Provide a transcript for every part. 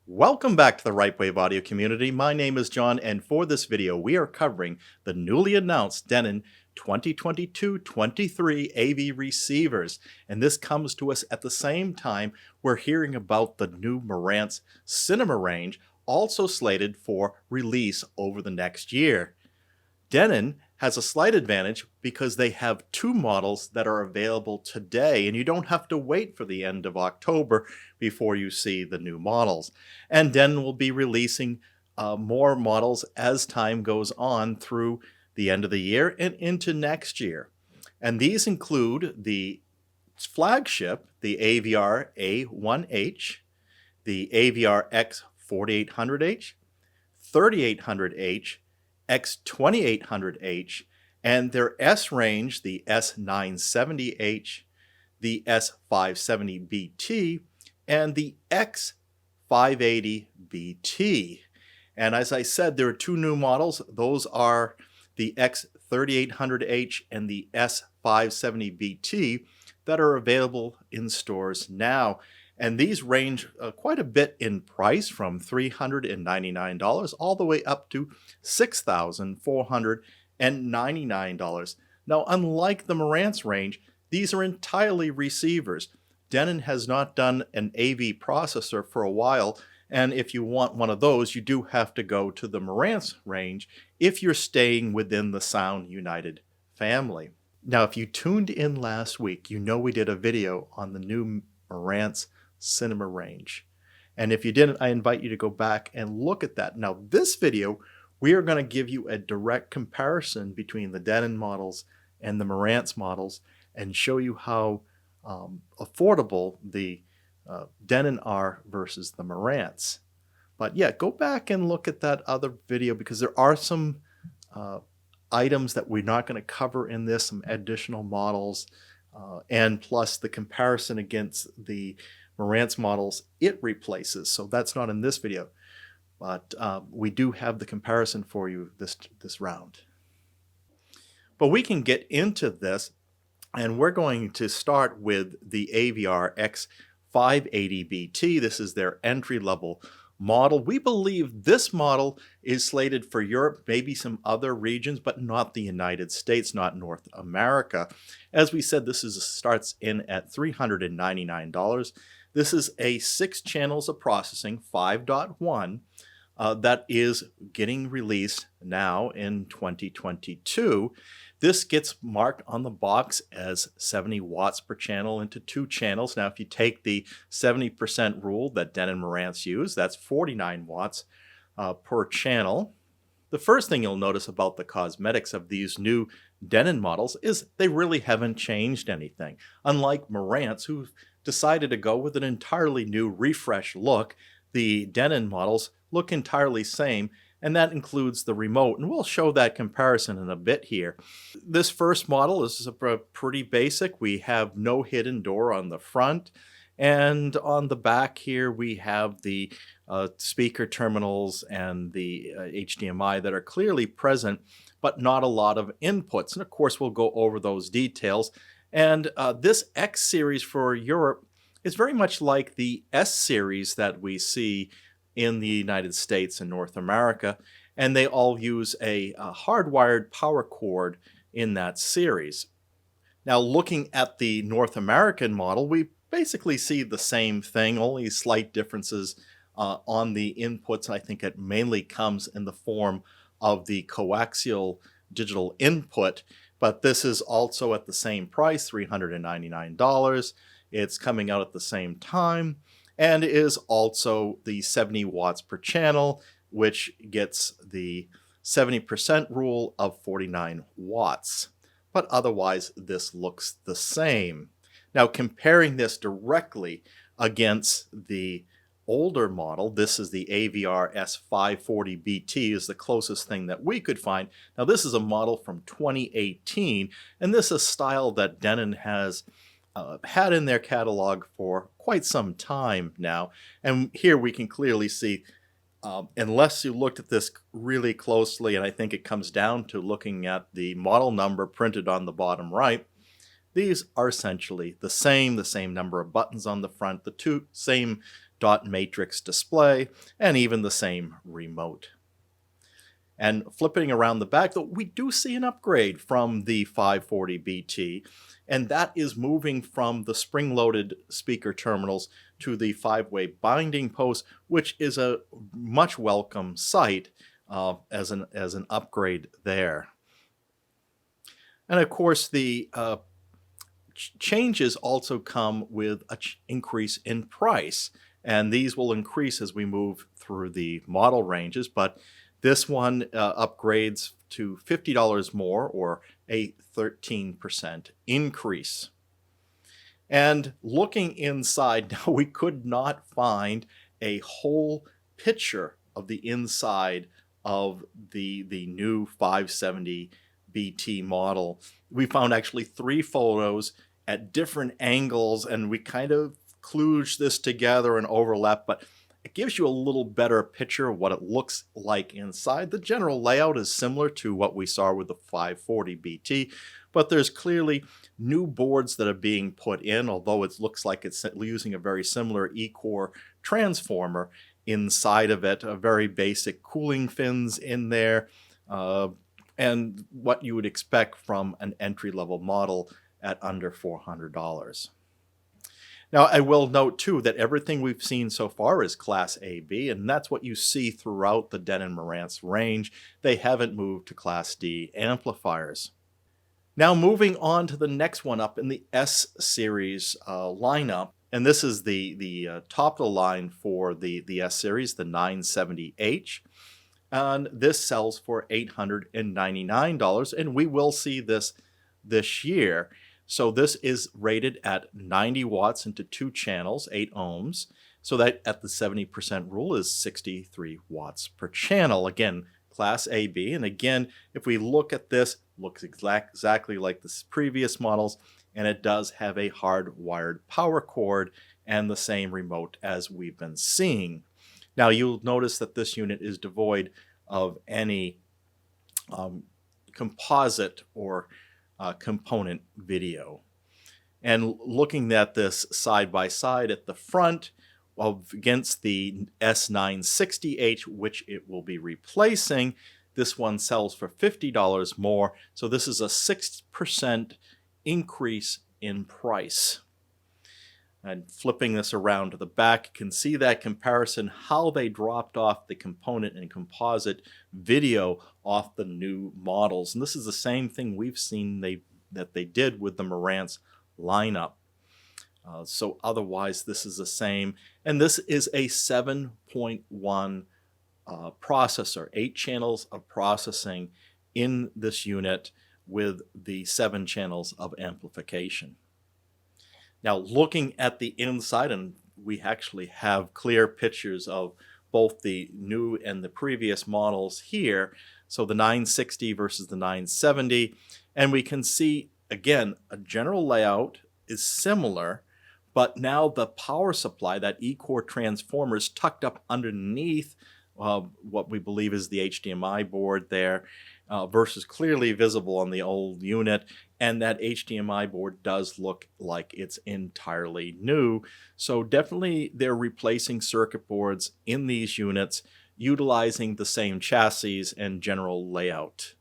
Welcome back to the Right Wave Audio community. My name is John, and for this video, we are covering the newly announced Denon 2022-23 AV receivers. And this comes to us at the same time we're hearing about the new Marantz cinema range, also slated for release over the next year. Denon has a slight advantage because they have two models that are available today, and you don't have to wait for the end of October before you see the new models. And Denon will be releasing more models as time goes on through the end of the year and into next year. And these include the flagship, the AVR-A1H, the AVR X4800H, 3800H, X2800H, and their S range, the S970H, the S540bt, and the X580bt. And as I said, there are two new models. Those are the X3800H and the S540bt that are available in stores now. And these range quite a bit in price, from $399 all the way up to $6,499. Now, unlike the Marantz range, these are entirely receivers. Denon has not done an AV processor for a while, and if you want one of those, you do have to go to the Marantz range if you're staying within the Sound United family. Now, if you tuned in last week, you know we did a video on the new Marantz cinema range. And if you didn't, I invite you to go back and look at that. Now, this video, we are going to give you a direct comparison between the Denon models and the Marantz models and show you how affordable the Denon are versus the Marantz. But yeah, go back and look at that other video, because there are some items that we're not going to cover in this, some additional models, and plus the comparison against the Marantz models it replaces. So that's not in this video, but we do have the comparison for you this round. But we can get into this, and we're going to start with the AVR X580bt. This is their entry-level model. We believe this model is slated for Europe, maybe some other regions, but not the United States, not North America. As we said, this starts in at $399. This is a 6 channels of processing, 5.1, that is getting released now in 2022. This gets marked on the box as 70 watts per channel into 2 channels. Now, if you take the 70% rule that Denon and Marantz use, that's 49 watts per channel. The first thing you'll notice about the cosmetics of these new Denon models is they really haven't changed anything. Unlike Marantz, who decided to go with an entirely new refresh look, the Denon models look entirely same, and that includes the remote, and we'll show that comparison in a bit here. This first model is pretty basic. We have no hidden door on the front, and on the back here we have the speaker terminals and the HDMI that are clearly present, but not a lot of inputs. And of course we'll go over those details. And this X series for Europe is very much like the S series that we see in the United States and North America, and they all use a hardwired power cord in that series. Now, looking at the North American model, we basically see the same thing, only slight differences on the inputs. I think it mainly comes in the form of the coaxial digital input, but this is also at the same price, $399. It's coming out at the same time, and is also the 70 watts per channel, which gets the 70% rule of 49 watts. But otherwise, this looks the same. Now, comparing this directly against the older model, this is the Avr S540bt, is the closest thing that we could find. Now, this is a model from 2018, and this is a style that Denon has had in their catalog for quite some time now. And here we can clearly see, unless you looked at this really closely, and I think it comes down to looking at the model number printed on the bottom right, these are essentially the same number of buttons on the front, the same dot matrix display, and even the same remote. And flipping around the back, though, we do see an upgrade from the 540bt, and that is moving from the spring-loaded speaker terminals to the 5-way binding post, which is a much welcome sight as an upgrade there. And of course, the changes also come with an increase in price, and these will increase as we move through the model ranges, but this one upgrades to $50 more, or a 13% increase. And looking inside, now we could not find a whole picture of the inside of the new 570bt model. We found actually 3 photos at different angles, and we kind of kludged this together and overlap, but it gives you a little better picture of what it looks like inside. The general layout is similar to what we saw with the 540bt, but there's clearly new boards that are being put in, although it looks like it's using a very similar E-core transformer inside of it, a very basic cooling fins in there, and what you would expect from an entry-level model at under $400. Now, I will note, too, that everything we've seen so far is Class AB, and that's what you see throughout the Denon Marantz range. They haven't moved to Class D amplifiers. Now, moving on to the next one up in the S-Series lineup, and this is the top of the line for the S-Series, the 970H, and this sells for $899, and we will see this year. So this is rated at 90 watts into 2 channels, 8 ohms. So that at the 70% rule is 63 watts per channel. Again, Class AB. And again, if we look at this, looks exactly like the previous models, and it does have a hardwired power cord and the same remote as we've been seeing. Now you'll notice that this unit is devoid of any composite or component video. And looking at this side by side at the front against the S960H, which it will be replacing, this one sells for $50 more. So this is a 6% increase in price. And flipping this around to the back, you can see that comparison, how they dropped off the component and composite video off the new models. And this is the same thing we've seen that they did with the Marantz lineup. So otherwise, this is the same. And this is a 7.1 processor, 8 channels of processing in this unit with the 7 channels of amplification. Now, looking at the inside, and we actually have clear pictures of both the new and the previous models here. So the 960 versus the 970. And we can see, again, a general layout is similar, but now the power supply, that E-core transformer, is tucked up underneath what we believe is the HDMI board there, versus clearly visible on the old unit. And that HDMI board does look like it's entirely new. So definitely they're replacing circuit boards in these units, utilizing the same chassis and general layout.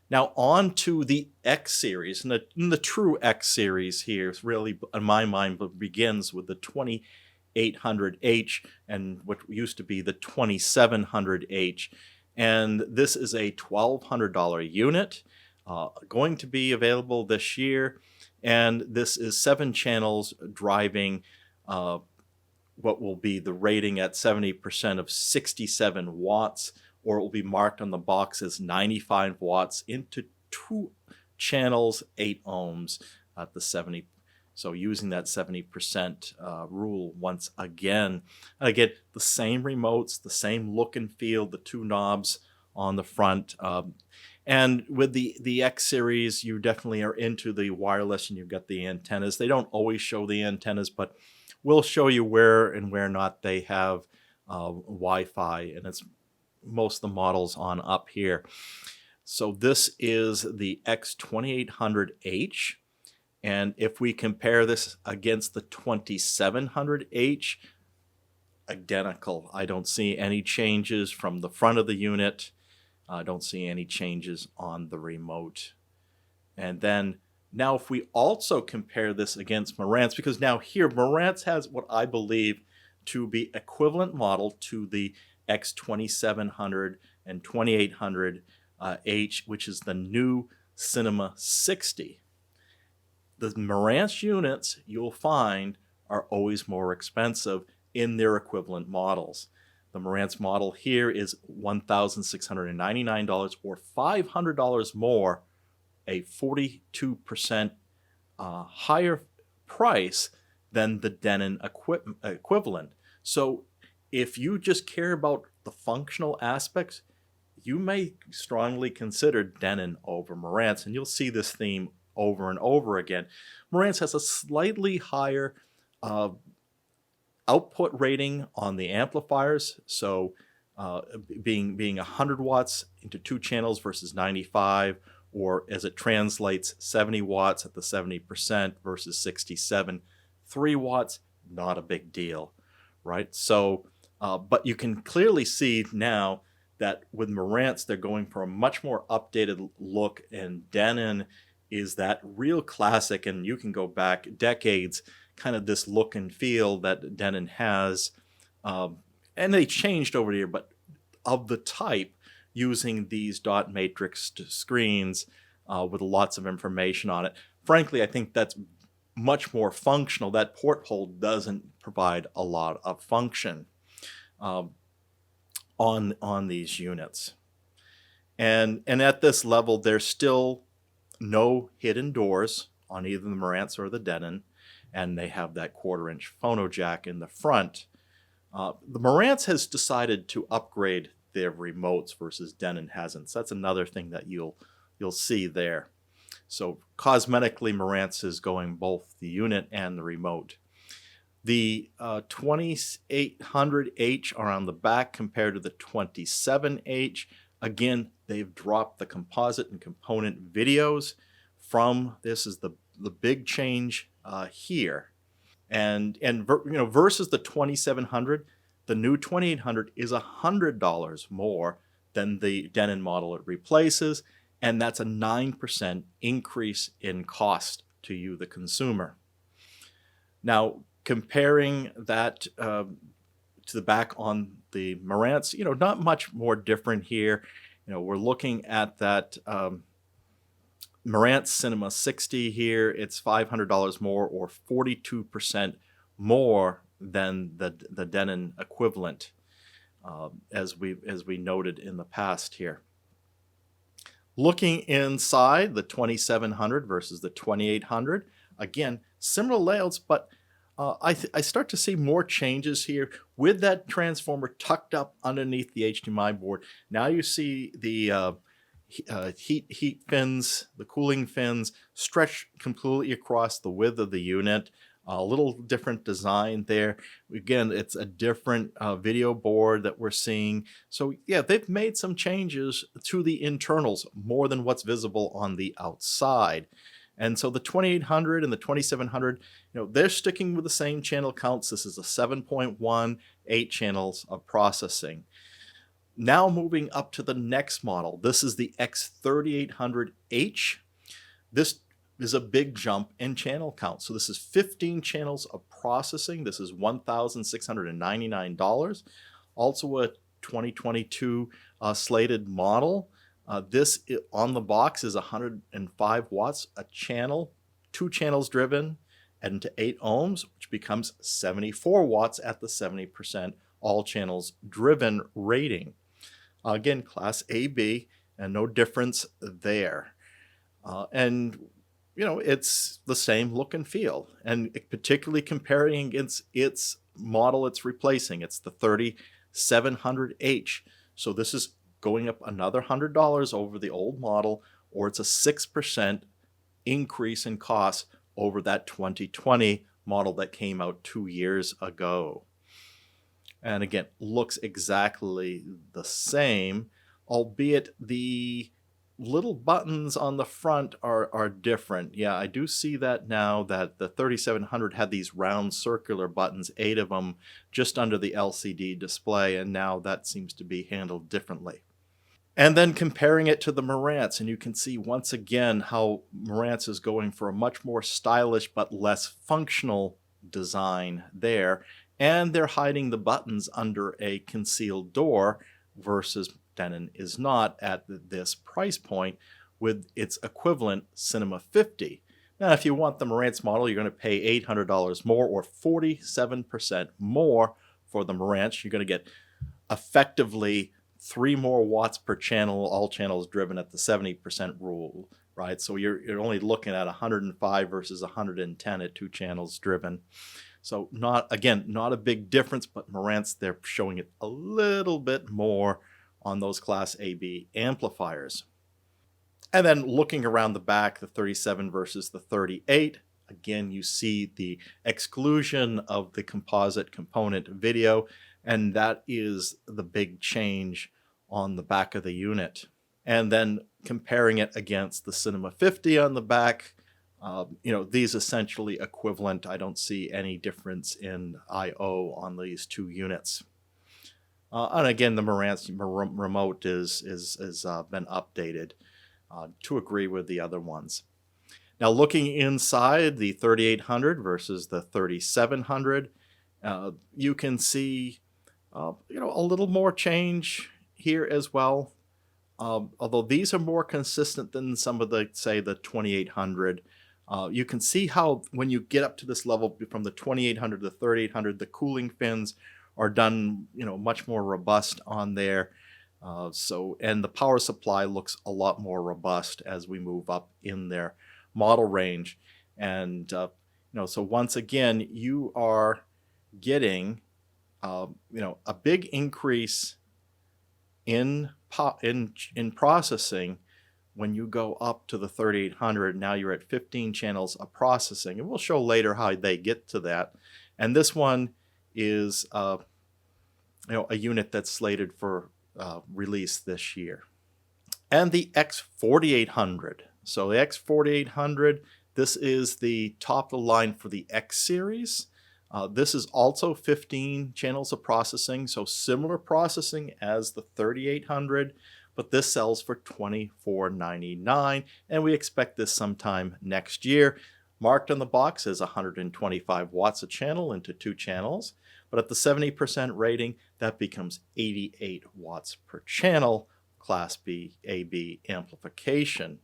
Now on to the X series, and the true X series here really, in my mind, begins with the 2800H and what used to be the 2700H. And this is a $1,200 unit, going to be available this year. And this is 7 channels driving what will be the rating at 70% of 67 watts, or it will be marked on the box as 95 watts into 2 channels, 8 ohms at the 70. So using that 70% rule once again. And again, the same remotes, the same look and feel, the 2 knobs on the front. And with the X series, you definitely are into the wireless and you've got the antennas. They don't always show the antennas, but we'll show you where and where not they have Wi-Fi, and it's most of the models on up here. So this is the X2800H. And if we compare this against the 2700H, identical. I don't see any changes from the front of the unit. I don't see any changes on the remote. And then now if we also compare this against Marantz, because now here Marantz has what I believe to be equivalent model to the X2700 and 2800H, which is the new Cinema 60. The Marantz units you'll find are always more expensive in their equivalent models. The Marantz model here is $1,699 or $500 more, a 42% higher price than the Denon equivalent. So if you just care about the functional aspects, you may strongly consider Denon over Marantz, and you'll see this theme over and over again. Marantz has a slightly higher output rating on the amplifiers, so being 100 watts into 2 channels versus 95, or as it translates 70 watts at the 70% versus 67. 3 watts, not a big deal, right? So, but you can clearly see now that with Marantz, they're going for a much more updated look, and Denon is that real classic, and you can go back decades, kind of this look and feel that Denon has. And they changed over the year, but of the type, using these dot matrix screens with lots of information on it. Frankly, I think that's much more functional. That porthole doesn't provide a lot of function on these units. And at this level, there's still no hidden doors on either the Marantz or the Denon, and they have that 1/4-inch phono jack in the front. The Marantz has decided to upgrade their remotes versus Denon hasn't. So that's another thing that you'll see there. So cosmetically, Marantz is going both the unit and the remote. The 2800H are on the back compared to the 27H. Again, they've dropped the composite and component videos from this is the big change here. And versus the 2700, the new 2800 is $100 more than the Denon model it replaces, and that's a 9% increase in cost to you, the consumer. Now, comparing that to the back on the Marantz, not much more different here. We're looking at that Marantz Cinema 60 here. It's $500 more, or 42% more than the Denon equivalent, as we noted in the past here. Looking inside the 2700 versus the 2800, again, similar layouts, but I start to see more changes here with that transformer tucked up underneath the HDMI board. Now you see the heat fins, the cooling fins, stretch completely across the width of the unit. A little different design there. Again, it's a different video board that we're seeing. So yeah, they've made some changes to the internals more than what's visible on the outside. And so the 2800 and the 2700, they're sticking with the same channel counts. This is a 7.1, 8 channels of processing. Now moving up to the next model. This is the X3800H. This is a big jump in channel count. So this is 15 channels of processing. This is $1,699. Also a 2022 slated model. This on the box is 105 watts a channel, 2 channels driven, and to 8 ohms, which becomes 74 watts at the 70% all channels driven rating. Again, Class AB, and no difference there. And it's the same look and feel, and particularly comparing against its model it's replacing. It's the 3700H. So this is going up another $100 over the old model, or it's a 6% increase in cost over that 2020 model that came out 2 years ago. And again, looks exactly the same, albeit the little buttons on the front are different. Yeah, I do see that now, that the 3700 had these round circular buttons, 8 of them, just under the LCD display, and now that seems to be handled differently. And then comparing it to the Marantz, and you can see once again how Marantz is going for a much more stylish but less functional design there. And they're hiding the buttons under a concealed door, versus Denon is not at this price point with its equivalent Cinema 50. Now, if you want the Marantz model, you're going to pay $800 more, or 47% more for the Marantz. You're going to get effectively 3 more watts per channel, all channels driven at the 70% rule, right? So you're only looking at 105 versus 110 at 2 channels driven. So not a big difference, but Marantz, they're showing it a little bit more on those Class AB amplifiers. And then looking around the back, the 37 versus the 38, again, you see the exclusion of the composite component video, and that is the big change on the back of the unit. And then comparing it against the Cinema 50 on the back, these essentially equivalent. I don't see any difference in I/O on these 2 units. And again, the Marantz remote is been updated to agree with the other ones. Now, looking inside the 3800 versus the 3700, you can see a little more change here as well. Although these are more consistent than some of the, say, the 2800. You can see how when you get up to this level from the 2800 to the 3800, the cooling fins are done, much more robust on there. And the power supply looks a lot more robust as we move up in their model range. And, so once again, you are getting, a big increase in processing. When you go up to the 3800, now you're at 15 channels of processing, and we'll show later how they get to that. And this one is a unit that's slated for release this year. And the X4800. So the X4800, this is the top of the line for the X series. This is also 15 channels of processing, so similar processing as the 3800, but this sells for $24.99, and we expect this sometime next year. Marked on the box is 125 watts a channel into 2 channels, but at the 70% rating, that becomes 88 watts per channel, Class B AB amplification.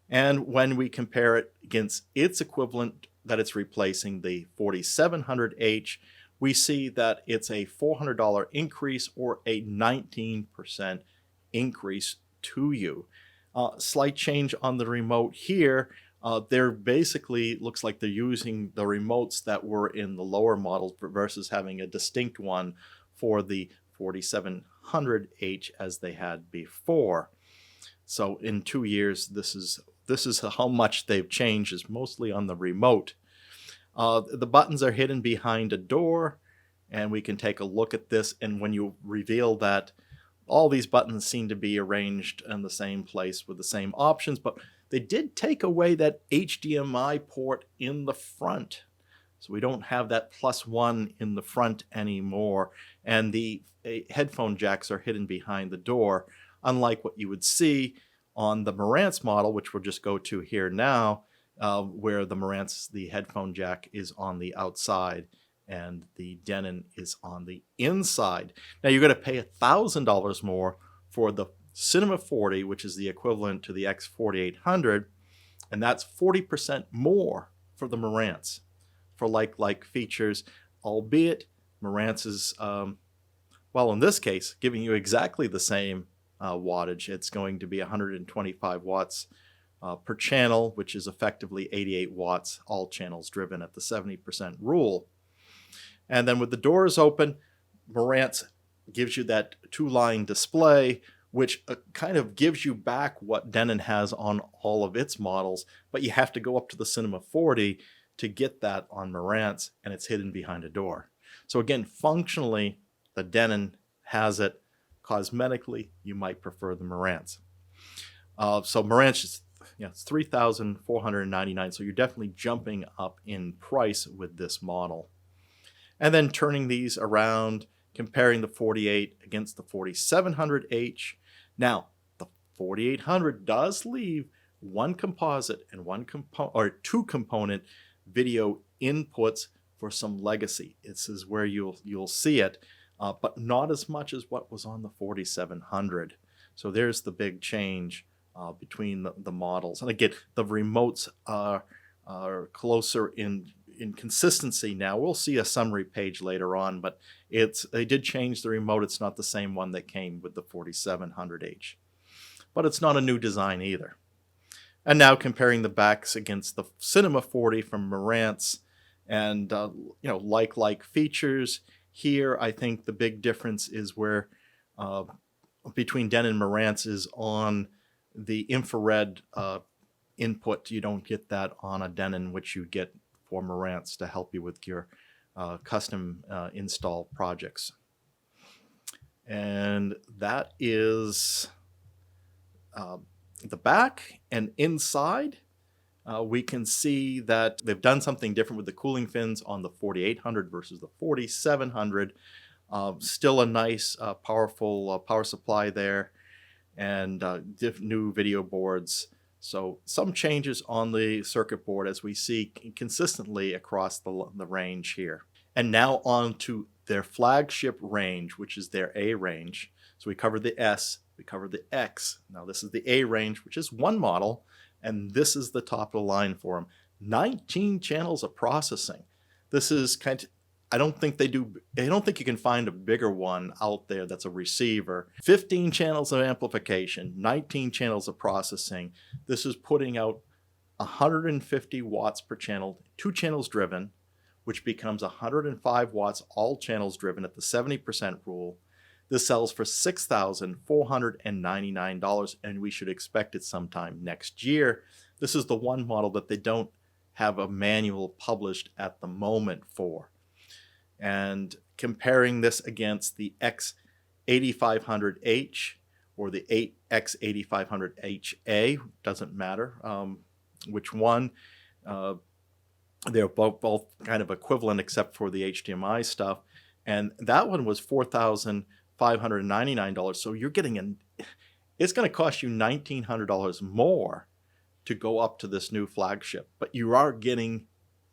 And when we compare it against its equivalent that it's replacing, the 4700H, we see that it's a $400 increase, or a 19% increase to you. Slight change on the remote here. They're basically, looks like they're using the remotes that were in the lower models versus having a distinct one for the 4700H as they had before. So in 2 years, this is how much they've changed, is mostly on the remote. The buttons are hidden behind a door, and we can take a look at this. And when you reveal that, all these buttons seem to be arranged in the same place with the same options, but they did take away that HDMI port in the front. So we don't have that +1 in the front anymore, and the headphone jacks are hidden behind the door, unlike what you would see on the Marantz model, which we'll just go to here now, where the Marantz, the headphone jack is on the outside and the Denon is on the inside. Now you're going to pay $1,000 more for the Cinema 40, which is the equivalent to the X4800, and that's 40% more for the Marantz for like features, albeit Marantz is, well, in this case, giving you exactly the same wattage. It's going to be 125 watts per channel, which is effectively 88 watts, all channels driven at the 70% rule. And then with the doors open, Marantz gives you that 2-line display, which kind of gives you back what Denon has on all of its models, but you have to go up to the Cinema 40 to get that on Marantz, and it's hidden behind a door. So again, functionally, the Denon has it. Cosmetically, you might prefer the Marantz. So Marantz is, it's $3,499. So you're definitely jumping up in price with this model. And then turning these around, comparing the 48 against the 4700H. Now, the 4800 does leave one composite and two component video inputs for some legacy. This is where you'll see it, but not as much as what was on the 4700. So there's the big change between the models. And again, the remotes are closer in consistency now. We'll see a summary page later on, but they did change the remote. It's not the same one that came with the 4700H, but it's not a new design either. And now comparing the backs against the Cinema 40 from Marantz, and like features here. I think the big difference is where between Denon and Marantz is on the infrared input. You don't get that on a Denon, which you get for Marantz to help you with your custom install projects. And that is the back. And inside, we can see that they've done something different with the cooling fins on the 4800 versus the 4700. Still a nice, powerful power supply there, and new video boards. So some changes on the circuit board as we see consistently across the range here. And now on to their flagship range, which is their A range. So we covered the S, we covered the X. Now this is the A range, which is one model, and this is the top of the line for them. 19 channels of processing. This is I don't think you can find a bigger one out there that's a receiver. 15 channels of amplification, 19 channels of processing. This is putting out 150 watts per channel, 2 channels driven, which becomes 105 watts, all channels driven at the 70% rule. This sells for $6,499, and we should expect it sometime next year. This is the one model that they don't have a manual published at the moment for. And comparing this against the X8500H or the X8500HA, doesn't matter which one. They're both kind of equivalent except for the HDMI stuff. And that one was $4,599. So you're getting it's going to cost you $1,900 more to go up to this new flagship. But you are getting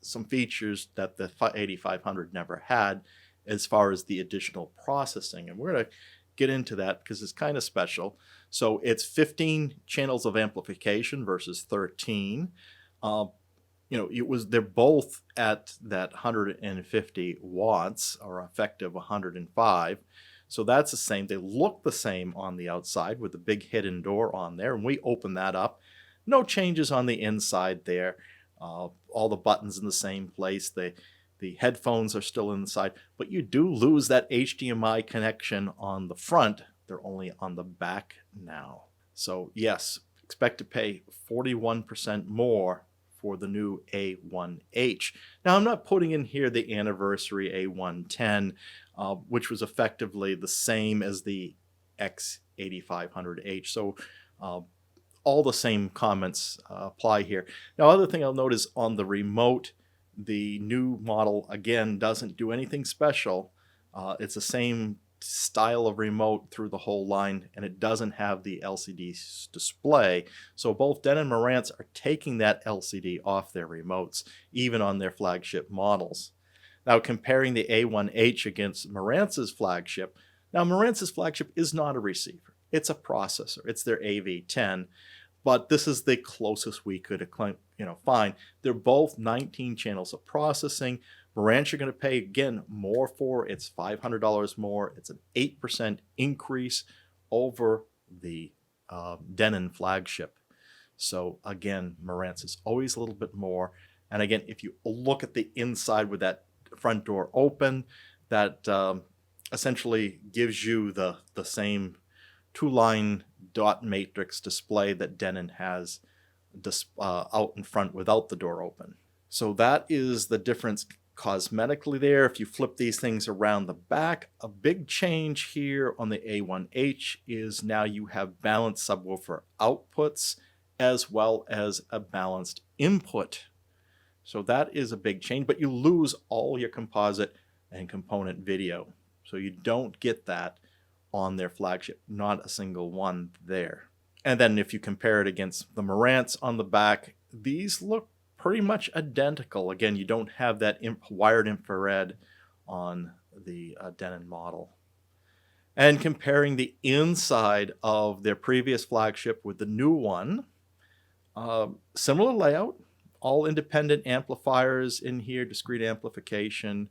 some features that the 8500 never had as far as the additional processing. And we're going to get into that because it's kind of special. So it's 15 channels of amplification versus 13. They're both at that 150 watts or effective 105. So that's the same. They look the same on the outside with the big hidden door on there. And we open that up. No changes on the inside there. All the buttons in the same place. The headphones are still inside, but you do lose that HDMI connection on the front. They're only on the back now. So yes, expect to pay 41% more for the new A1H. Now I'm not putting in here the anniversary A110, which was effectively the same as the X8500H. So all the same comments apply here. Now, other thing I'll note is on the remote, the new model, again, doesn't do anything special. It's the same style of remote through the whole line, and it doesn't have the LCD display. So both Denon and Marantz are taking that LCD off their remotes, even on their flagship models. Now, comparing the A1H against Marantz's flagship. Now, Marantz's flagship is not a receiver. It's a processor. It's their AV10, but this is the closest we could find. They're both 19 channels of processing. Marantz, you're going to pay, again, more for. It's $500 more. It's an 8% increase over the Denon flagship. So, again, Marantz is always a little bit more. And again, if you look at the inside with that front door open, that essentially gives you the same two-line dot matrix display that Denon has out in front without the door open. So that is the difference cosmetically there. If you flip these things around the back, a big change here on the A1H is now you have balanced subwoofer outputs as well as a balanced input. So that is a big change, but you lose all your composite and component video. So you don't get that on their flagship, not a single one there. And then if you compare it against the Marantz on the back, these look pretty much identical. Again, you don't have that wired infrared on the Denon model. And comparing the inside of their previous flagship with the new one, similar layout, all independent amplifiers in here, discrete amplification.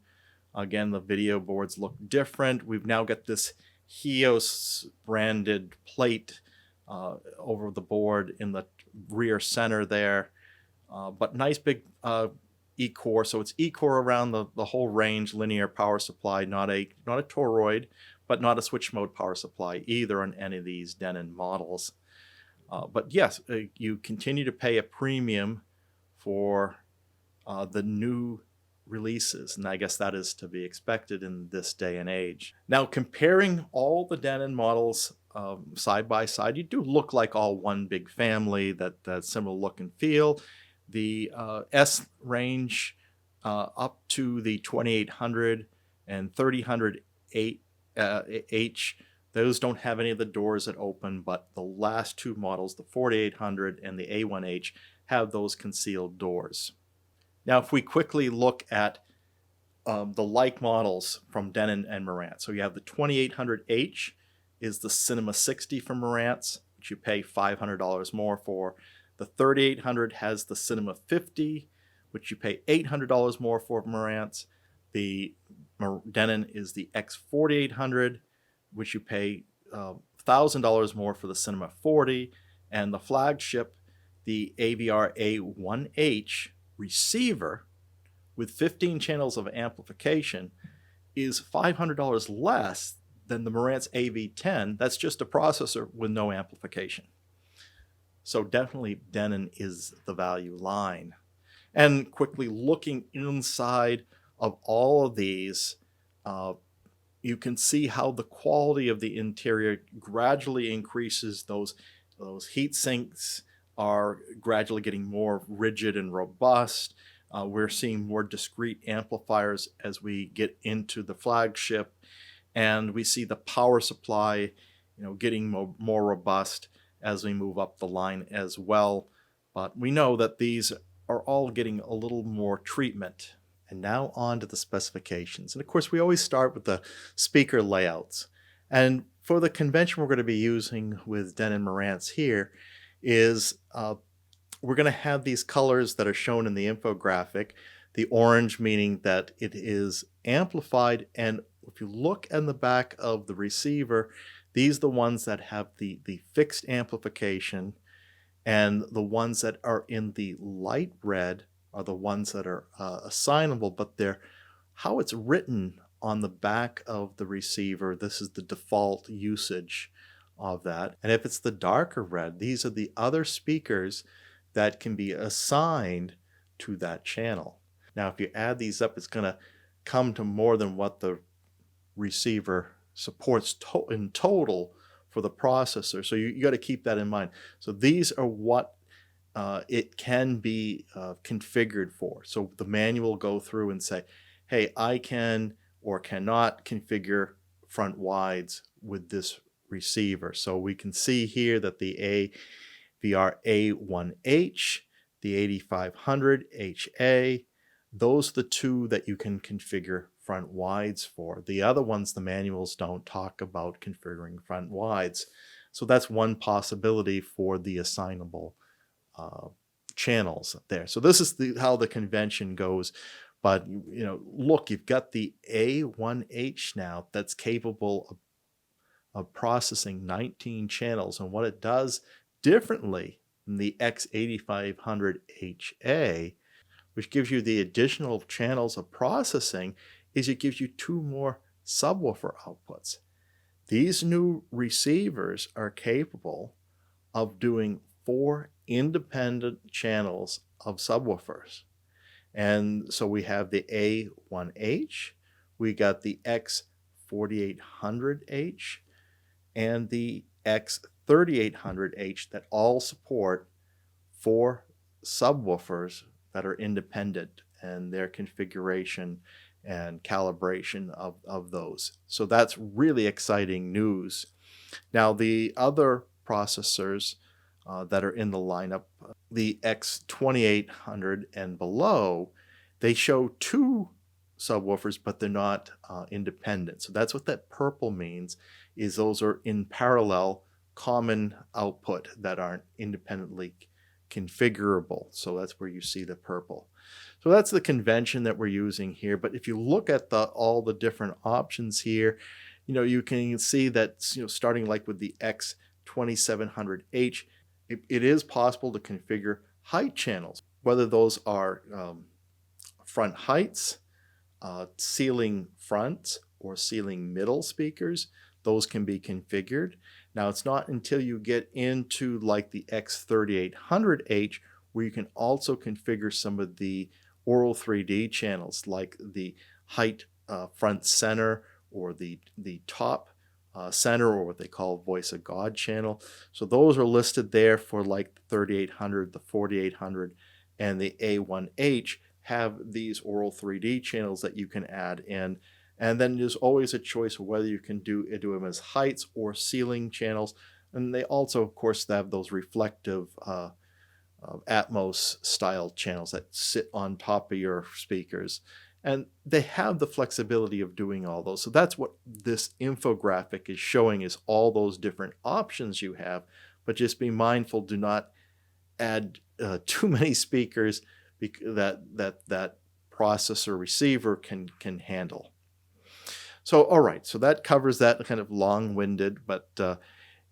Again, the video boards look different. We've now got this Hios branded plate over the board in the rear center there. But nice big E-core. So it's E-core around the whole range, linear power supply, not a toroid, but not a switch mode power supply either on any of these Denon models. But yes, you continue to pay a premium for the new releases, and I guess that is to be expected in this day and age. Now, comparing all the Denon models side by side, you do look like all one big family, that similar look and feel. The S range up to the 2800 and 3000H, those don't have any of the doors that open, but the last two models, the 4800 and the A1H, have those concealed doors. Now, if we quickly look at the like models from Denon and Marantz, so you have the 2800H is the Cinema 60 from Marantz, which you pay $500 more for. The 3800 has the Cinema 50, which you pay $800 more for Marantz. The Denon is the X4800, which you pay $1,000 more for the Cinema 40, and the flagship, the AVR-A1H receiver with 15 channels of amplification, is $500 less than the Marantz AV10. That's just a processor with no amplification. So definitely Denon is the value line. And quickly looking inside of all of these, you can see how the quality of the interior gradually increases. Those heat sinks are gradually getting more rigid and robust. We're seeing more discrete amplifiers as we get into the flagship, and we see the power supply, getting more robust as we move up the line as well. But we know that these are all getting a little more treatment. And now on to the specifications. And of course, we always start with the speaker layouts. And for the convention we're going to be using with Denon Marantz here is we're going to have these colors that are shown in the infographic. The orange meaning that it is amplified, and if you look in the back of the receiver, these are the ones that have the fixed amplification, and the ones that are in the light red are the ones that are assignable, but they're how it's written on the back of the receiver. This is the default usage of that. And if it's the darker red, these are the other speakers that can be assigned to that channel. Now, if you add these up, it's going to come to more than what the receiver supports in total for the processor. So you got to keep that in mind. So these are what it can be configured for. So the manual will go through and say, hey, I can or cannot configure front wides with this receiver. So we can see here that the AVR-A1H, the 8500HA, those are the two that you can configure front wides for. The other ones, the manuals don't talk about configuring front wides. So that's one possibility for the assignable channels there. So this is how the convention goes. But look, you've got the A1H now that's capable of processing 19 channels, and what it does differently than the X8500HA, which gives you the additional channels of processing, is it gives you 2 more subwoofer outputs. These new receivers are capable of doing 4 independent channels of subwoofers. And so we have the A1H, we got the X4800H, and the X3800H that all support 4 subwoofers that are independent, and their configuration and calibration of those. So that's really exciting news. Now the other processors that are in the lineup, the X2800 and below, they show 2 subwoofers, but they're not independent. So that's what that purple means, is those are in parallel common output that aren't independently configurable. So that's where you see the purple. So that's the convention that we're using here. But if you look at all the different options here, you can see that, starting like with the X2700H, it is possible to configure height channels, whether those are front heights, ceiling fronts, or ceiling middle speakers. Those can be configured. Now it's not until you get into like the X3800H where you can also configure some of the Aural 3D channels, like the height front center, or the top center, or what they call voice of God channel. So those are listed there for like the 3800, the 4800, and the A1H have these Aural 3D channels that you can add in. And then there's always a choice of whether you can do them as heights or ceiling channels. And they also, of course, have those reflective Atmos style channels that sit on top of your speakers. And they have the flexibility of doing all those. So that's what this infographic is showing, is all those different options you have. But just be mindful, do not add too many speakers that processor receiver can handle. So, all right, so that covers that, kind of long-winded, but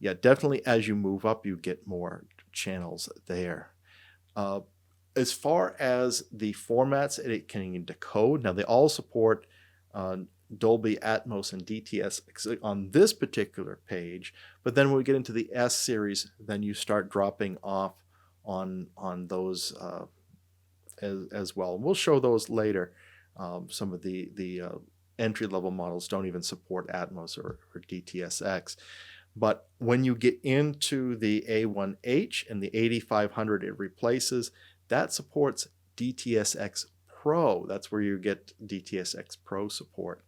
yeah, definitely as you move up, you get more channels there. As far as the formats it can decode, now they all support Dolby Atmos and DTS on this particular page, but then when we get into the S series, then you start dropping off on those as well. And we'll show those later. Some of the entry-level models don't even support Atmos or DTSX. But when you get into the A1H and the 8500 it replaces, that supports DTSX Pro. That's where you get DTSX Pro support.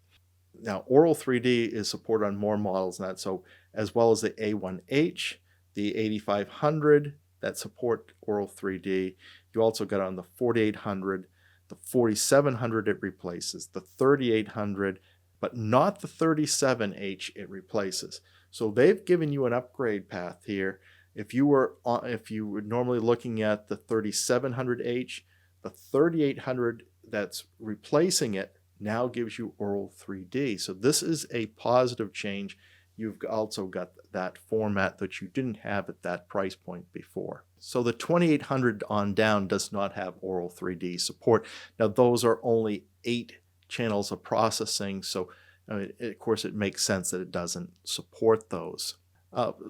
Now, Aural 3D is supported on more models than that. So as well as the A1H, the 8500 that support Aural 3D, you also got on the 4800, the 4700 it replaces, the 3800, but not the 37H it replaces. So they've given you an upgrade path here. If you were normally looking at the 3700H, the 3800 that's replacing it now gives you Aural 3D. So this is a positive change. You've also got that format that you didn't have at that price point before. So the 2800 on down does not have Aural 3D support. Now those are only 8 channels of processing, so of course it makes sense that it doesn't support those.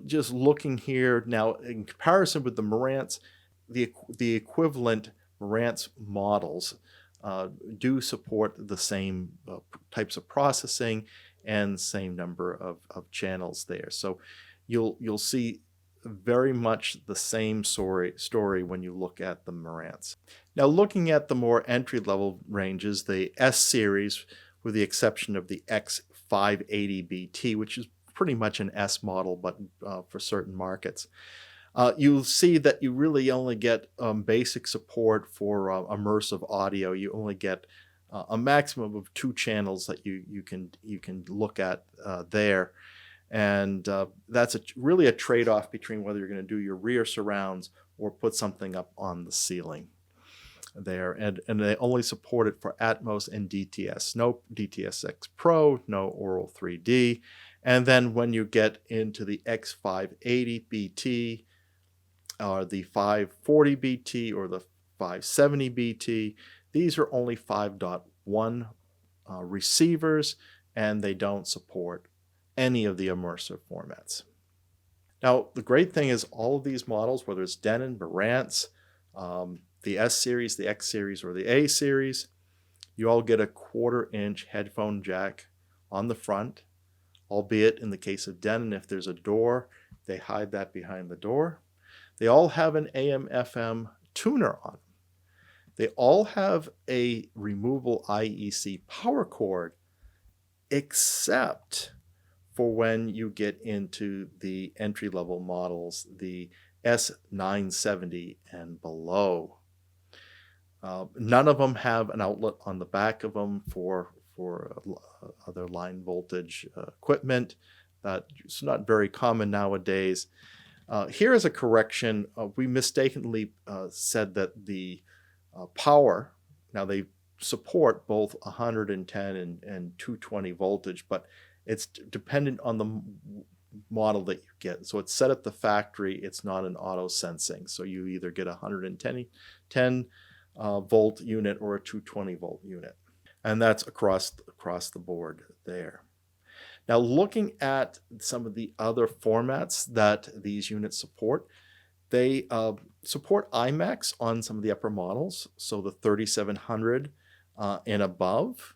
Just looking here now, in comparison with the Marantz, the equivalent Marantz models do support the same types of processing and same number of channels there. So you'll see very much the same story when you look at the Marantz. Now looking at the more entry-level ranges, the S series, with the exception of the X540bt, which is pretty much an S model, but for certain markets, you'll see that you really only get basic support for immersive audio. You only get a maximum of 2 channels that you can look at there, and that's really a trade-off between whether you're going to do your rear surrounds or put something up on the ceiling there, and they only support it for Atmos and DTS. No DTSX Pro, no Aural 3D. And then when you get into the X580bt or the 540bt or the 570bt, these are only 5.1 receivers, and they don't support any of the immersive formats. Now, the great thing is all of these models, whether it's Denon, Marantz, the S series, the X series, or the A series, you all get a 1/4-inch headphone jack on the front, albeit in the case of Denon, if there's a door, they hide that behind the door. They all have an AM/FM tuner on them. They all have a removable IEC power cord, except for when you get into the entry-level models, the S970 and below. None of them have an outlet on the back of them for other line voltage equipment. It's not very common nowadays. Here is a correction. We mistakenly said that the power, now they support both 110 and 220 voltage, but it's dependent on the model that you get. So it's set at the factory. It's not an auto sensing. So you either get a 110 volt unit or a 220 volt unit. And that's across the board there. Now, looking at some of the other formats that these units support, they support IMAX on some of the upper models. So the 3700 and above,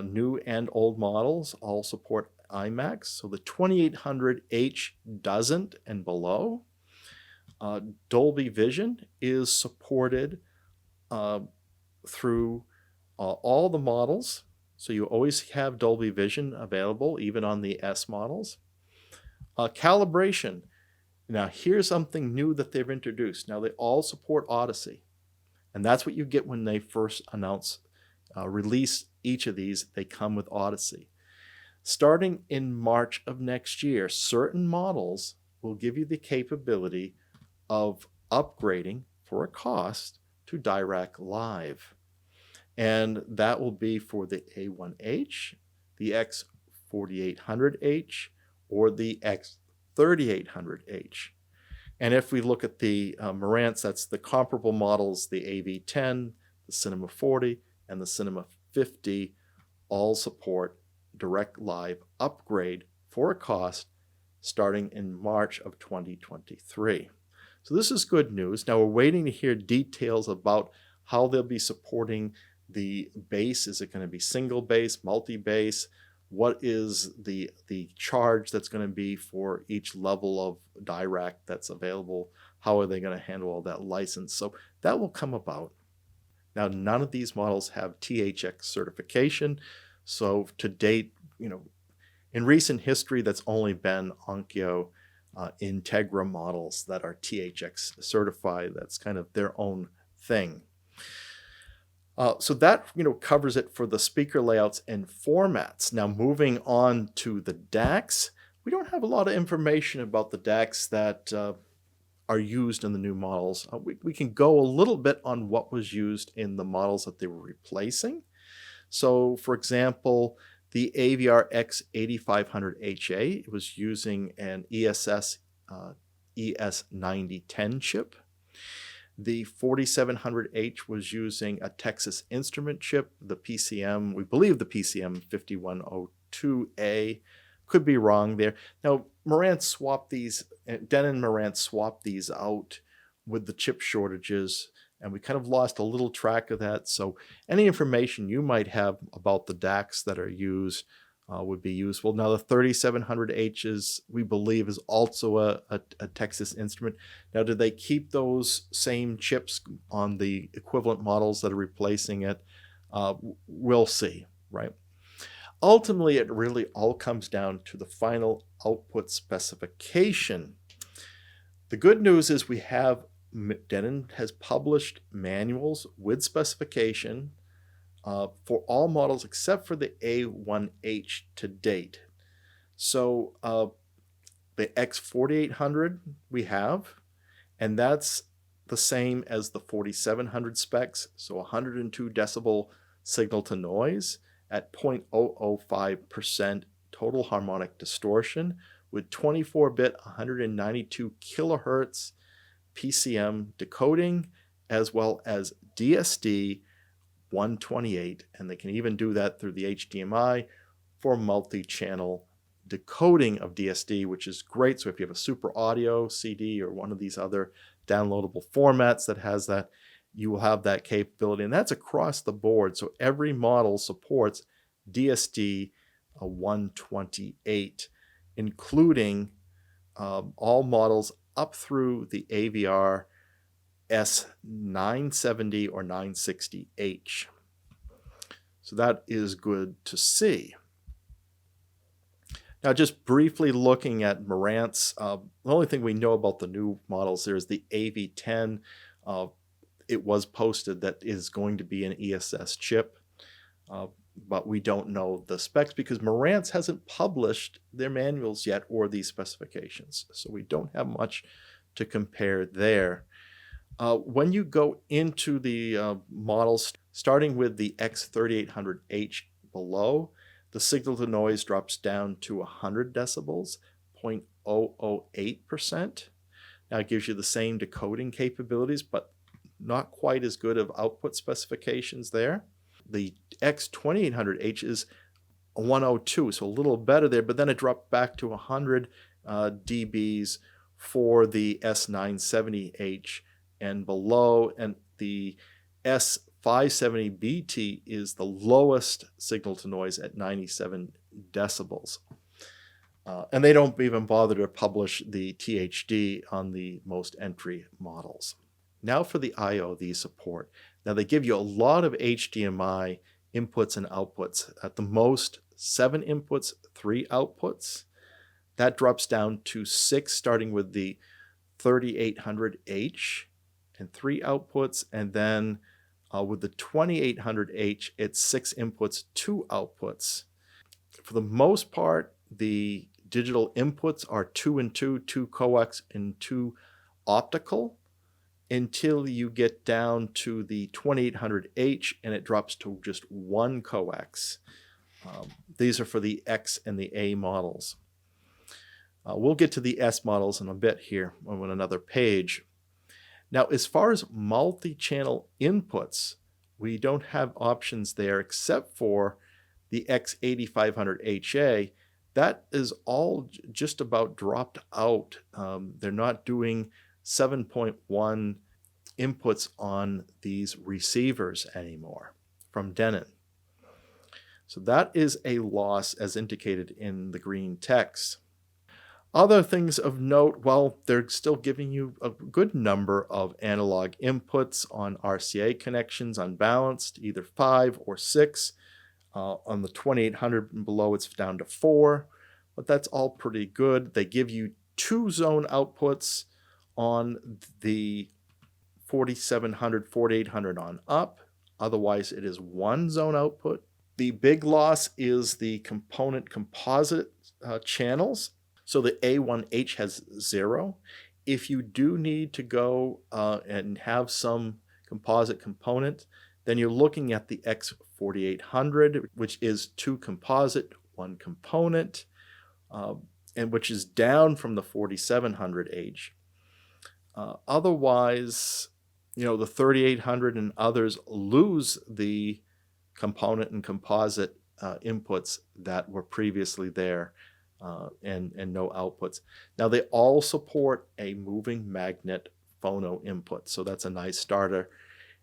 new and old models all support IMAX. So the 2800H doesn't and below. Dolby Vision is supported through all the models. So you always have Dolby Vision available, even on the S models. Calibration. Now, here's something new that they've introduced. Now, they all support Odyssey. And that's what you get when they first release each of these. They come with Odyssey. Starting in March of next year, certain models will give you the capability of upgrading for a cost to Dirac Live. And that will be for the A1H, the X4800H, or the X3800H. And if we look at the Marantz, that's the comparable models, the AV10, the Cinema 40, and the Cinema 50, all support direct live upgrade for a cost starting in March of 2023. So this is good news. Now we're waiting to hear details about how they'll be supporting the bass. Is it going to be single bass, multi-bass? What is the charge that's going to be for each level of Dirac that's available? How are they going to handle all that license? So that will come about. Now, none of these models have THX certification. So to date, in recent history, that's only been Onkyo Integra models that are THX certified. That's kind of their own thing. So that covers it for the speaker layouts and formats. Now moving on to the DACS, we don't have a lot of information about the DACS that are used in the new models. We can go a little bit on what was used in the models that they were replacing. So for example, the AVR X8500H, it was using an ESS ES9010 chip. The 4700H was using a Texas Instrument chip, the PCM, we believe the PCM 5102A, could be wrong there. Now, Denon Marantz swapped these out with the chip shortages, and we kind of lost a little track of that. So any information you might have about the DACs that are used would be useful. Now the 3700Hs, we believe, is also a Texas Instrument. Now, do they keep those same chips on the equivalent models that are replacing it? We'll see, right? Ultimately, it really all comes down to the final output specification. The good news is Denon has published manuals with specification for all models except for the A1H to date. So the X4800 we have, and that's the same as the 4700 specs, so 102 decibel signal to noise at 0.005% total harmonic distortion with 24-bit 192 kilohertz PCM decoding, as well as DSD 128, and they can even do that through the HDMI for multi-channel decoding of DSD, which is great. So if you have a super audio CD or one of these other downloadable formats that has that, you will have that capability, and that's across the board. So every model supports DSD 128, including all models up through the AVR S970 or 960H. So that is good to see. Now, just briefly looking at Marantz, the only thing we know about the new models there is the AV10. It was posted that is going to be an ESS chip, but we don't know the specs because Marantz hasn't published their manuals yet or these specifications. So we don't have much to compare there. When you go into the models, starting with the X3800H below, the signal to noise drops down to 100 decibels, 0.008%. Now it gives you the same decoding capabilities, but not quite as good of output specifications there. The X2800H is 102, so a little better there, but then it dropped back to 100 dBs for the S970H and below, and the S540bt is the lowest signal to noise at 97 decibels. And they don't even bother to publish the THD on the most entry models. Now for the IOV support. Now they give you a lot of HDMI inputs and outputs. At the most, 7 inputs, 3 outputs. That drops down to 6, starting with the 3800H and 3 outputs, and then with the 2800H, it's 6 inputs, 2 outputs. For the most part, the digital inputs are 2 and 2, 2 coax and 2 optical, until you get down to the 2800H and it drops to just 1 coax. These are for the X and the A models. We'll get to the S models in a bit here on another page. Now, as far as multi-channel inputs, we don't have options there except for the X8500HA. That is all just about dropped out. They're not doing 7.1 inputs on these receivers anymore from Denon. So that is a loss as indicated in the green text. Other things of note, well, they're still giving you a good number of analog inputs on RCA connections unbalanced, either 5 or 6. On the 2800 and below, it's down to 4, but that's all pretty good. They give you 2 zone outputs on the 4700, 4800 on up. Otherwise, it is 1 zone output. The big loss is the component composite channels. So the A1H has 0. If you do need to go and have some composite component, then you're looking at the X4800, which is 2 composite, 1 component, and which is down from the 4700H. Otherwise, the 3800 and others lose the component and composite inputs that were previously there and no outputs. Now they all support a moving magnet phono input, so that's a nice starter.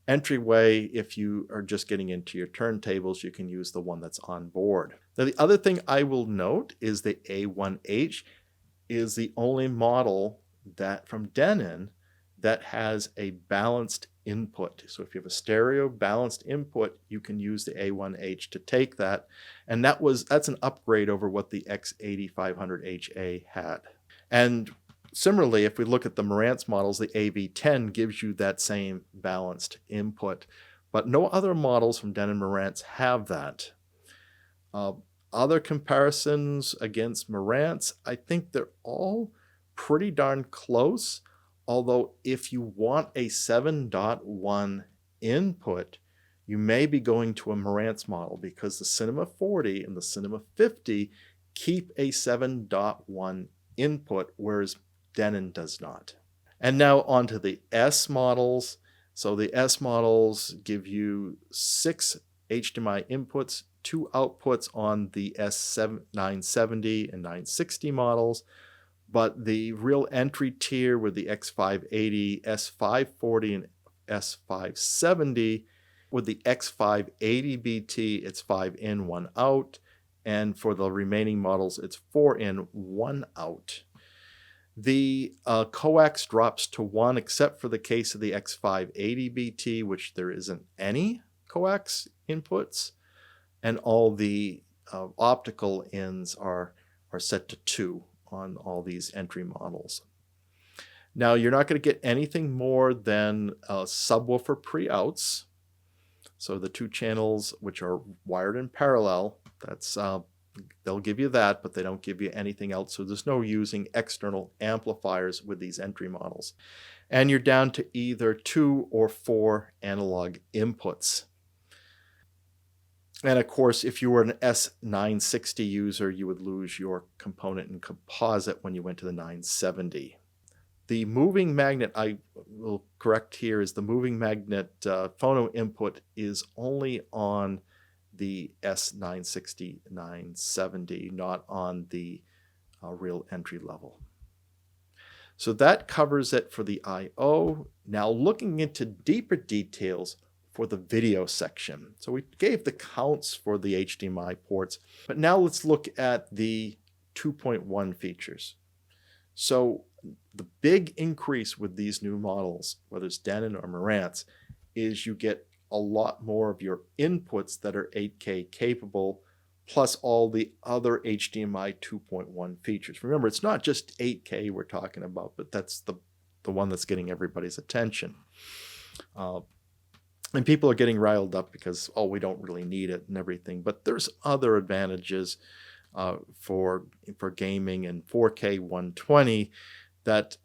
Entryway, if you are just getting into your turntables, you can use the one that's on board. Now the other thing I will note is the A1H is the only model that from Denon that has a balanced input. So if you have a stereo balanced input, you can use the A1H to take that. And that's an upgrade over what the X8500HA had. And similarly, if we look at the Marantz models, the AV10 gives you that same balanced input, but no other models from Denon Marantz have that. Other comparisons against Marantz, I think they're all pretty darn close. Although if you want a 7.1 input, you may be going to a Marantz model because the Cinema 40 and the Cinema 50 keep a 7.1 input, whereas Denon does not. And now on to the S models. So the S models give you 6 HDMI inputs, 2 outputs on the S970 and 960 models. But the real entry tier with the X580, S540, and S570. With the X580bt, it's 5 in, 1 out. And for the remaining models, it's 4 in, 1 out. The coax drops to 1, except for the case of the X580bt, which there isn't any coax inputs. And all the optical ins are set to 2 on all these entry models. Now, you're not going to get anything more than subwoofer pre-outs. So the 2 channels which are wired in parallel, that's they'll give you that, but they don't give you anything else. So there's no using external amplifiers with these entry models. And you're down to either 2 or 4 analog inputs. And of course, if you were an S960 user, you would lose your component and composite when you went to the 970. The moving magnet, I will correct here, is the moving magnet phono input is only on the S960, 970, not on the real entry level. So that covers it for the I/O. Now looking into deeper details for the video section. So we gave the counts for the HDMI ports, but now let's look at the 2.1 features. So the big increase with these new models, whether it's Denon or Marantz, is you get a lot more of your inputs that are 8K capable, plus all the other HDMI 2.1 features. Remember, it's not just 8K we're talking about, but that's the one that's getting everybody's attention. And people are getting riled up because, oh, we don't really need it and everything. But there's other advantages for gaming and 4K 120 that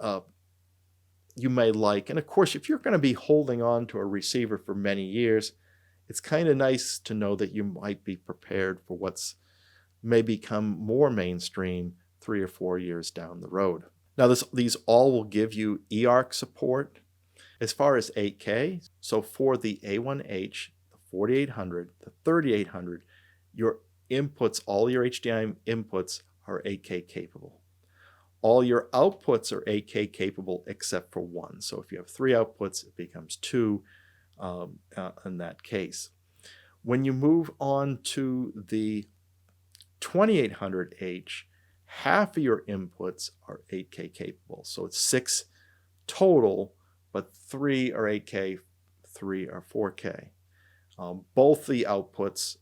you may like. And of course, if you're going to be holding on to a receiver for many years, it's kind of nice to know that you might be prepared for what's may become more mainstream 3 or 4 years down the road. Now, these all will give you AVR-X support. As far as 8K, so for the A1H, the 4800, the 3800, your inputs, all your HDMI inputs are 8K capable. All your outputs are 8K capable except for 1. So if you have 3 outputs, it becomes 2 in that case. When you move on to the 2800H, half of your inputs are 8K capable. So it's 6 total, but 3 are 8K, 3 are 4K. Both the outputs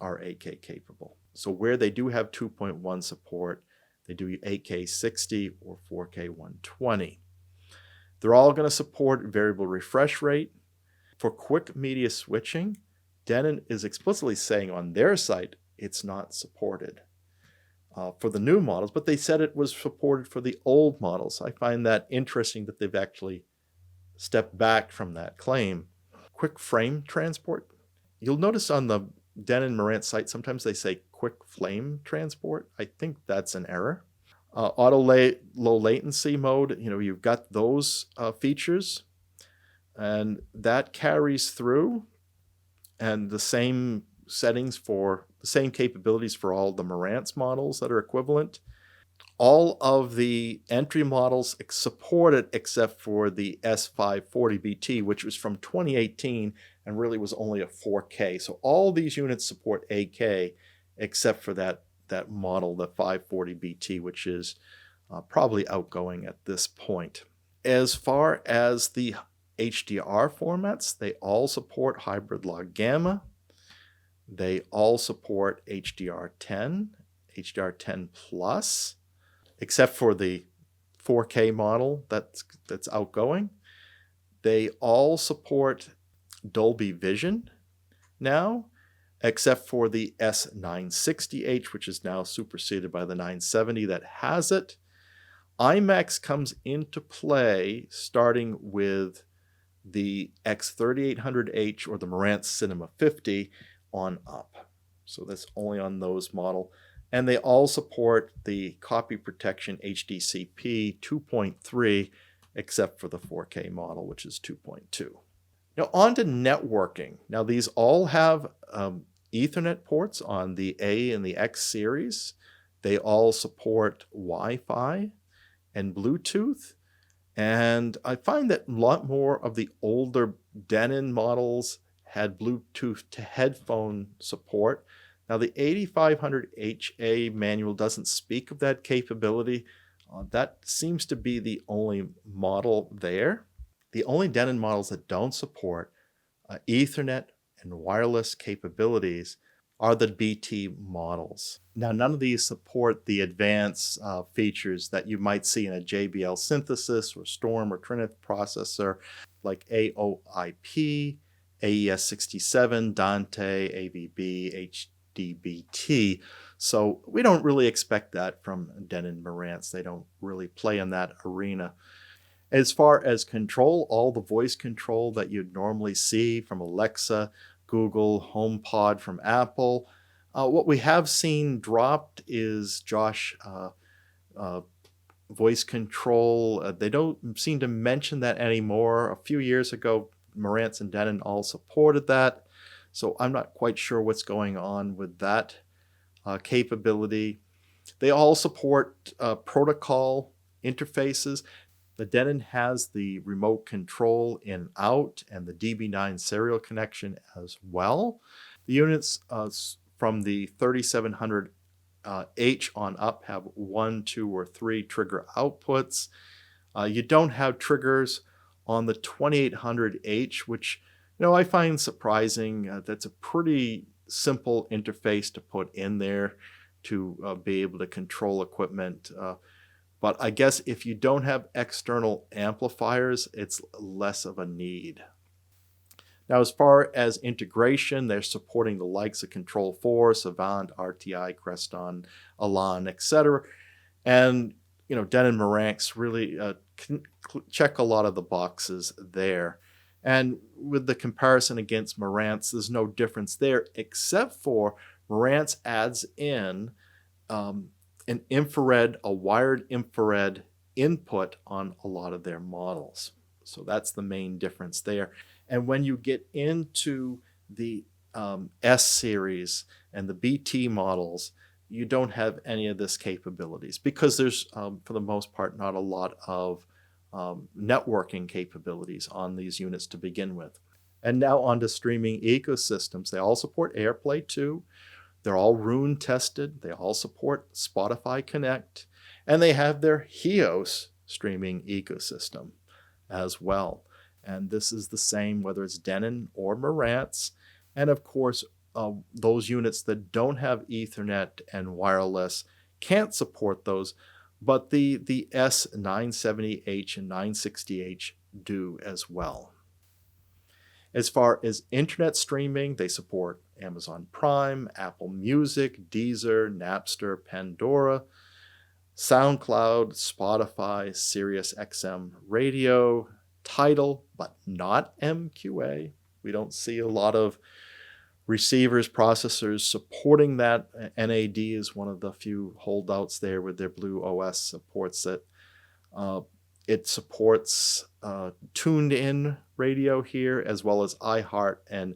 are 8K capable. So where they do have 2.1 support, they do 8K 60 or 4K 120. They're all going to support variable refresh rate. For quick media switching, Denon is explicitly saying on their site it's not supported for the new models, but they said it was supported for the old models. I find that interesting that they've actually stepped back from that claim. Quick frame transport. You'll notice on the Denon Marantz site, sometimes they say quick flame transport. I think that's an error. Auto low latency mode, you've got those features, and that carries through, and the same settings for the same capabilities for all the Marantz models that are equivalent. All of the entry models support it except for the S540bt, which was from 2018 and really was only a 4K. So all these units support 8K except for that model, the 540bt, which is probably outgoing at this point. As far as the HDR formats, they all support hybrid log gamma. They all support HDR10, HDR10 Plus, except for the 4K model that's outgoing. They all support Dolby Vision now, except for the S960H, which is now superseded by the 970 that has it. IMAX comes into play starting with the X3800H or the Marantz Cinema 50 on up. So that's only on those model. And they all support the copy protection HDCP 2.3, except for the 4K model, which is 2.2. Now on to networking. Now these all have Ethernet ports on the A and the X series. They all support Wi-Fi and Bluetooth. And I find that a lot more of the older Denon models had Bluetooth to headphone support. Now the 8500HA manual doesn't speak of that capability. That seems to be the only model there. The only Denon models that don't support Ethernet and wireless capabilities are the BT models. Now, none of these support the advanced features that you might see in a JBL synthesis or Storm or Trinity processor like AOIP, AES67, Dante, AVB, HDBT. So we don't really expect that from Denon Marantz. They don't really play in that arena. As far as control, all the voice control that you'd normally see from Alexa, Google, HomePod from Apple. What we have seen dropped is voice control. They don't seem to mention that anymore. A few years ago, Marantz and Denon all supported that. So I'm not quite sure what's going on with that capability. They all support protocol interfaces. The Denon has the remote control in out and the DB9 serial connection as well. The units from the 3700H on up have 1, 2, or 3 trigger outputs. You don't have triggers on the 2800H, which I find surprising. That's a pretty simple interface to put in there to be able to control equipment. But I guess if you don't have external amplifiers, it's less of a need. Now, as far as integration, they're supporting the likes of Control4, Savant, RTI, Creston, Elan, etc. And, Denon Marantz really can check a lot of the boxes there. And with the comparison against Marantz, there's no difference there, except for Marantz adds in a wired infrared input on a lot of their models. So that's the main difference there. And when you get into the S series and the BT models, you don't have any of this capabilities because there's, for the most part, not a lot of networking capabilities on these units to begin with. And now on to streaming ecosystems. They all support AirPlay 2. They're all Roon tested. They all support Spotify Connect. And they have their HEOS streaming ecosystem as well. And this is the same whether it's Denon or Marantz. And of course, those units that don't have Ethernet and wireless can't support those, but the S970H and 960H do as well. As far as internet streaming, they support Amazon Prime, Apple Music, Deezer, Napster, Pandora, SoundCloud, Spotify, SiriusXM Radio, Tidal, but not MQA. We don't see a lot of receivers, processors supporting that. NAD is one of the few holdouts there with their Blue OS supports it. It supports tuned in radio here, as well as iHeart and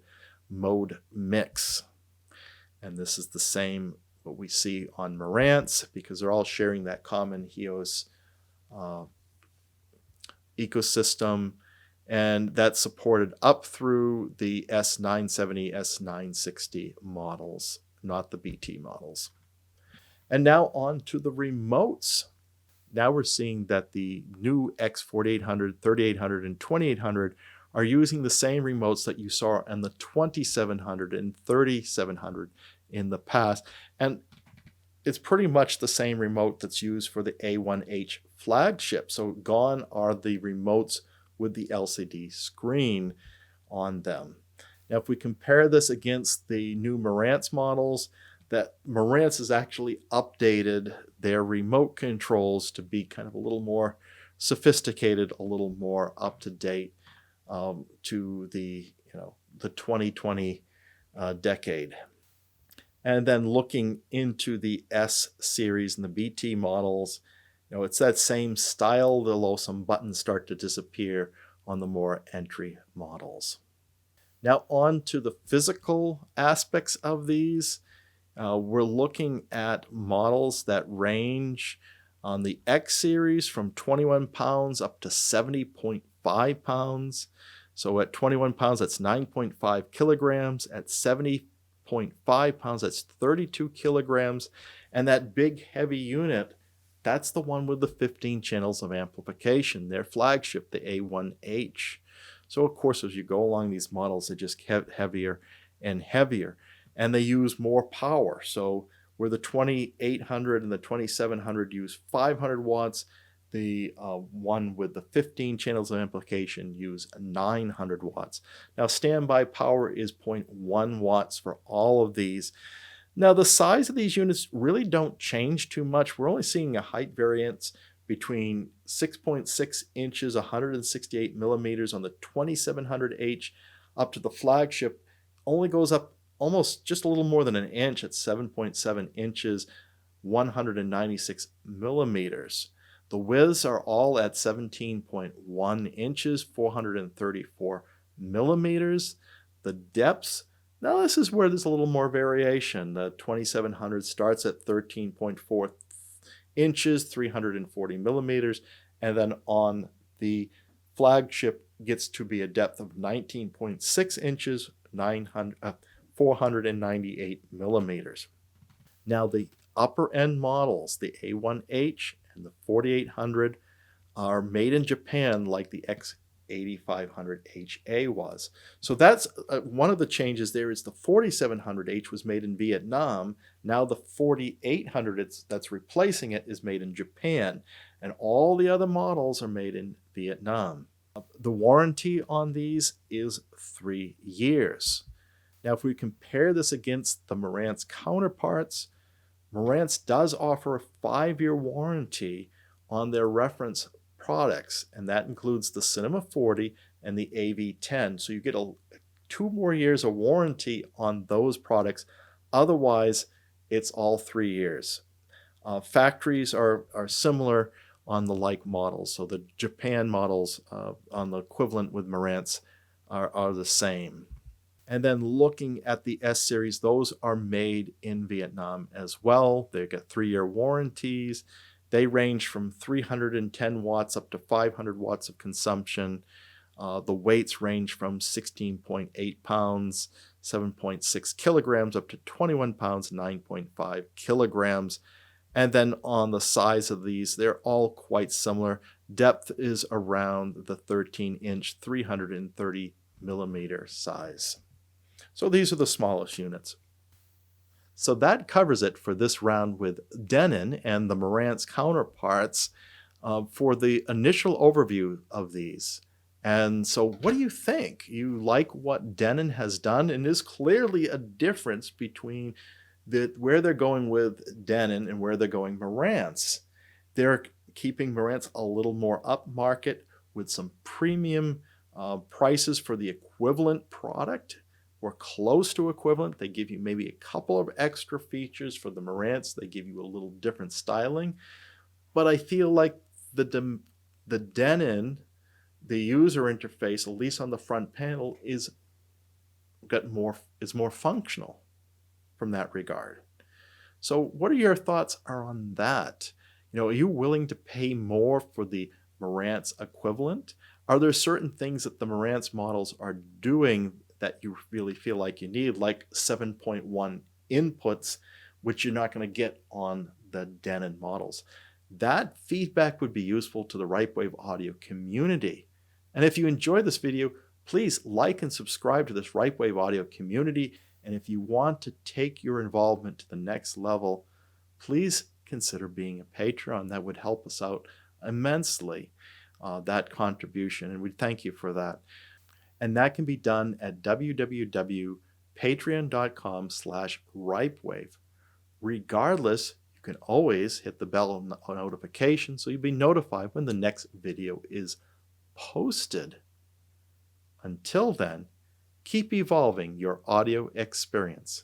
Mode Mix. And this is the same what we see on Marantz because they're all sharing that common HEOS ecosystem. And that's supported up through the S970, S960 models, not the BT models. And now on to the remotes. Now we're seeing that the new X4800, 3800, and 2800 are using the same remotes that you saw on the 2700 and 3700 in the past. And it's pretty much the same remote that's used for the A1H flagship. So gone are the remotes with the LCD screen on them. Now, if we compare this against the new Marantz models, that Marantz has actually updated their remote controls to be kind of a little more sophisticated, a little more up to date to the 2020 decade. And then looking into the S series and the BT models, it's that same style, although some buttons start to disappear on the more entry models. Now on to the physical aspects of these. We're looking at models that range on the X series from 21 pounds up to 70.5 pounds. So at 21 pounds, that's 9.5 kilograms. At 70.5 pounds, that's 32 kilograms. And that big heavy unit, that's the one with the 15 channels of amplification, their flagship, the A1H. So of course, as you go along these models, they just get heavier and heavier, and they use more power. So where the 2800 and the 2700 use 500 watts, the one with the 15 channels of amplification use 900 watts. Now standby power is 0.1 watts for all of these. Now the size of these units really don't change too much. We're only seeing a height variance between 6.6 inches, 168 millimeters on the 2700H, up to the flagship only goes up almost just a little more than an inch at 7.7 inches, 196 millimeters. The widths are all at 17.1 inches, 434 millimeters. The depths, now this is where there's a little more variation. The 2700 starts at 13.4 inches, 340 millimeters, and then on the flagship gets to be a depth of 19.6 inches, 498 millimeters. Now the upper end models, the A1H and the 4800, are made in Japan like the X8500H was. So that's one of the changes there is the 4700H was made in Vietnam. Now the 4800 that's replacing it is made in Japan, and all the other models are made in Vietnam. The warranty on these is 3 years. Now, if we compare this against the Marantz counterparts, Marantz does offer a 5-year warranty on their reference products, and that includes the Cinema 40 and the AV10. So you get 2 more years of warranty on those products. Otherwise, it's all 3 years. Factories are similar on the like models. So the Japan models on the equivalent with Marantz are the same. And then looking at the S series, those are made in Vietnam as well. They get 3-year warranties. They range from 310 watts up to 500 watts of consumption. The weights range from 16.8 pounds, 7.6 kilograms, up to 21 pounds, 9.5 kilograms. And then on the size of these, they're all quite similar. Depth is around the 13-inch, 330 millimeter size. So these are the smallest units. So that covers it for this round with Denon and the Marantz counterparts for the initial overview of these. And so what do you think? You like what Denon has done? And there's clearly a difference between where they're going with Denon and where they're going Marantz. They're keeping Marantz a little more upmarket with some premium prices for the equivalent product, or close to equivalent. They give you maybe a couple of extra features. For the Marantz, they give you a little different styling. But I feel like the Denon, the user interface, at least on the front panel, is more functional from that regard. So what are your thoughts on that? You know, are you willing to pay more for the Marantz equivalent? Are there certain things that the Marantz models are doing that you really feel like you need, like 7.1 inputs, which you're not going to get on the Denon models? That feedback would be useful to the RightWave audio community. And if you enjoyed this video, please like and subscribe to this RightWave audio community. And if you want to take your involvement to the next level, please consider being a Patreon. That would help us out immensely, that contribution, and we thank you for that. And that can be done at www.patreon.com/RightWave. Regardless, you can always hit the bell notification so you'll be notified when the next video is posted. Until then, keep evolving your audio experience.